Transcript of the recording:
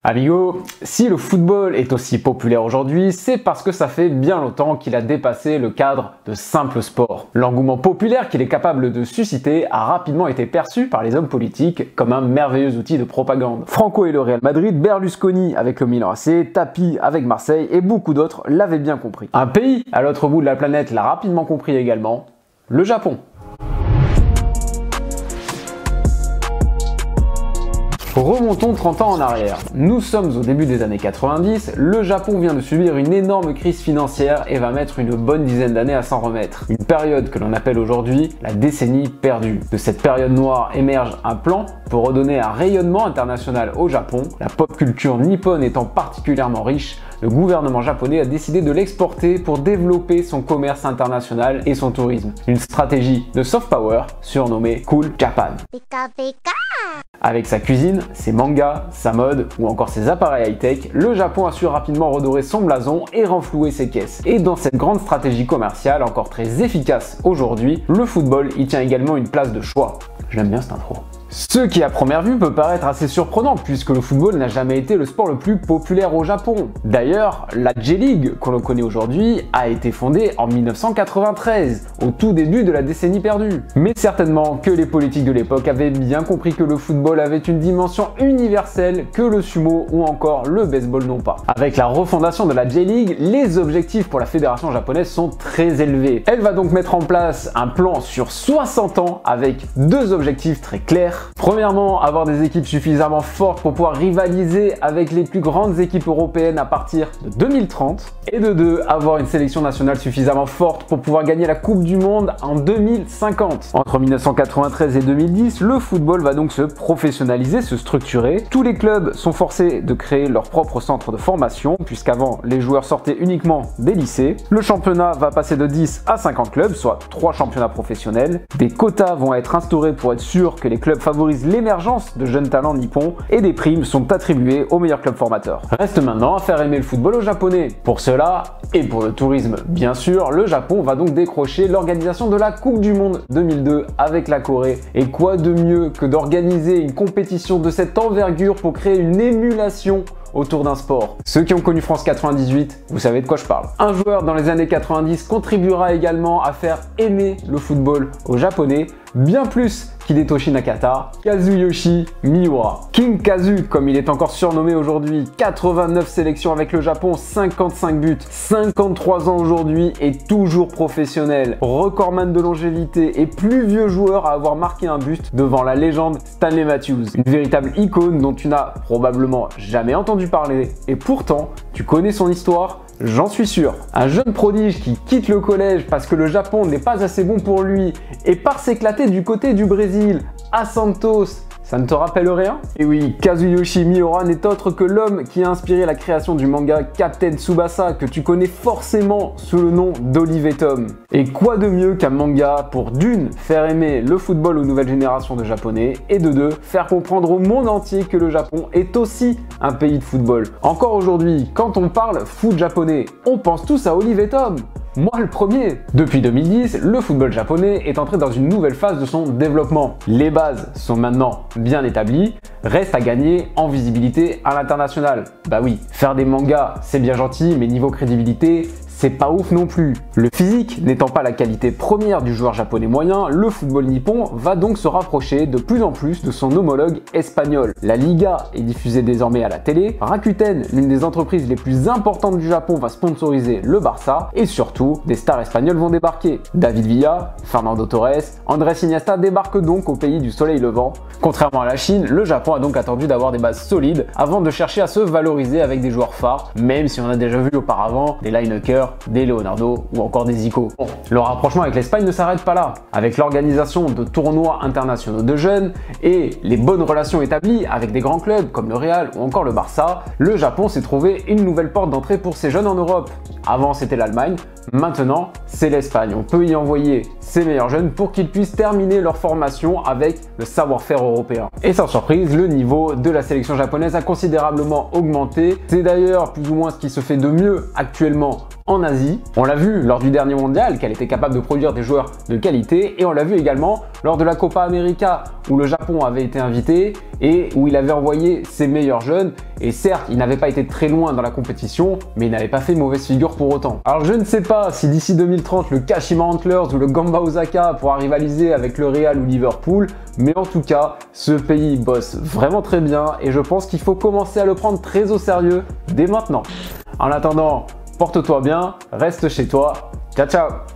Amigo, si le football est aussi populaire aujourd'hui, c'est parce que ça fait bien longtemps qu'il a dépassé le cadre de simple sport. L'engouement populaire qu'il est capable de susciter a rapidement été perçu par les hommes politiques comme un merveilleux outil de propagande. Franco et le Real Madrid, Berlusconi avec le Milan AC, Tapie avec Marseille et beaucoup d'autres l'avaient bien compris. Un pays à l'autre bout de la planète l'a rapidement compris également, le Japon. Remontons 30 ans en arrière. Nous sommes au début des années 90, le Japon vient de subir une énorme crise financière et va mettre une bonne dizaine d'années à s'en remettre. Une période que l'on appelle aujourd'hui la décennie perdue. De cette période noire émerge un plan pour redonner un rayonnement international au Japon. La pop culture nippone étant particulièrement riche, le gouvernement japonais a décidé de l'exporter pour développer son commerce international et son tourisme. Une stratégie de soft power surnommée Cool Japan. Pika pika. Avec sa cuisine, ses mangas, sa mode ou encore ses appareils high-tech, le Japon a su rapidement redorer son blason et renflouer ses caisses. Et dans cette grande stratégie commerciale encore très efficace aujourd'hui, le football y tient également une place de choix. J'aime bien cette intro. Ce qui à première vue peut paraître assez surprenant puisque le football n'a jamais été le sport le plus populaire au Japon. D'ailleurs, la J-League qu'on connaît aujourd'hui a été fondée en 1993, au tout début de la décennie perdue. Mais certainement que les politiques de l'époque avaient bien compris que le football avait une dimension universelle que le sumo ou encore le baseball n'ont pas. Avec la refondation de la J-League, les objectifs pour la fédération japonaise sont très élevés. Elle va donc mettre en place un plan sur 60 ans avec deux objectifs très clairs. Premièrement, avoir des équipes suffisamment fortes pour pouvoir rivaliser avec les plus grandes équipes européennes à partir de 2030. Et de deux, avoir une sélection nationale suffisamment forte pour pouvoir gagner la Coupe du Monde en 2050. Entre 1993 et 2010, le football va donc se professionnaliser, se structurer. Tous les clubs sont forcés de créer leur propre centre de formation, puisqu'avant, les joueurs sortaient uniquement des lycées. Le championnat va passer de 10 à 50 clubs, soit 3 championnats professionnels. Des quotas vont être instaurés pour être sûr que les clubs favorise l'émergence de jeunes talents nippons et des primes sont attribuées aux meilleurs clubs formateurs. Reste maintenant à faire aimer le football aux Japonais. Pour cela, et pour le tourisme bien sûr, le Japon va donc décrocher l'organisation de la Coupe du Monde 2002 avec la Corée. Et quoi de mieux que d'organiser une compétition de cette envergure pour créer une émulation autour d'un sport. Ceux qui ont connu France 98, vous savez de quoi je parle. Un joueur dans les années 90 contribuera également à faire aimer le football aux Japonais, bien plus qu'Hidetoshi Nakata, Kazuyoshi Miura. King Kazu, comme il est encore surnommé aujourd'hui, 89 sélections avec le Japon, 55 buts, 53 ans aujourd'hui et toujours professionnel. Recordman de longévité et plus vieux joueur à avoir marqué un but devant la légende Stanley Matthews. Une véritable icône dont tu n'as probablement jamais entendu parler et pourtant tu connais son histoire. J'en suis sûr. Un jeune prodige qui quitte le collège parce que le Japon n'est pas assez bon pour lui et part s'éclater du côté du Brésil, à Santos. Ça ne te rappelle rien? Et oui, Kazuyoshi Miura n'est autre que l'homme qui a inspiré la création du manga Captain Tsubasa que tu connais forcément sous le nom d'Olive et Tom. Et quoi de mieux qu'un manga pour d'une, faire aimer le football aux nouvelles générations de japonais et de deux, faire comprendre au monde entier que le Japon est aussi un pays de football. Encore aujourd'hui, quand on parle foot japonais, on pense tous à Olive et Tom. Moi le premier. Depuis 2010, le football japonais est entré dans une nouvelle phase de son développement. Les bases sont maintenant bien établies, reste à gagner en visibilité à l'international. Bah oui, faire des mangas c'est bien gentil, mais niveau crédibilité, c'est pas ouf non plus. Le physique n'étant pas la qualité première du joueur japonais moyen, le football nippon va donc se rapprocher de plus en plus de son homologue espagnol. La Liga est diffusée désormais à la télé, Rakuten, l'une des entreprises les plus importantes du Japon, va sponsoriser le Barça et surtout, des stars espagnoles vont débarquer. David Villa, Fernando Torres, Andrés Iniesta débarquent donc au pays du soleil levant. Contrairement à la Chine, le Japon a donc attendu d'avoir des bases solides avant de chercher à se valoriser avec des joueurs phares, même si on a déjà vu auparavant des Lineker, des Leonardo ou encore des Zico. Bon, le rapprochement avec l'Espagne ne s'arrête pas là. Avec l'organisation de tournois internationaux de jeunes et les bonnes relations établies avec des grands clubs comme le Real ou encore le Barça, le Japon s'est trouvé une nouvelle porte d'entrée pour ses jeunes en Europe. Avant c'était l'Allemagne, maintenant c'est l'Espagne. On peut y envoyer ses meilleurs jeunes pour qu'ils puissent terminer leur formation avec le savoir-faire européen. Et sans surprise, le niveau de la sélection japonaise a considérablement augmenté. C'est d'ailleurs plus ou moins ce qui se fait de mieux actuellement en Asie. On l'a vu lors du dernier mondial qu'elle était capable de produire des joueurs de qualité et on l'a vu également lors de la Copa América où le Japon avait été invité et où il avait envoyé ses meilleurs jeunes et certes il n'avait pas été très loin dans la compétition mais il n'avait pas fait mauvaise figure pour autant. Alors je ne sais pas si d'ici 2030 le Kashima Antlers ou le Gamba Osaka pourra rivaliser avec le Real ou Liverpool, mais en tout cas ce pays bosse vraiment très bien et je pense qu'il faut commencer à le prendre très au sérieux dès maintenant. En attendant, porte-toi bien, reste chez toi, ciao ciao.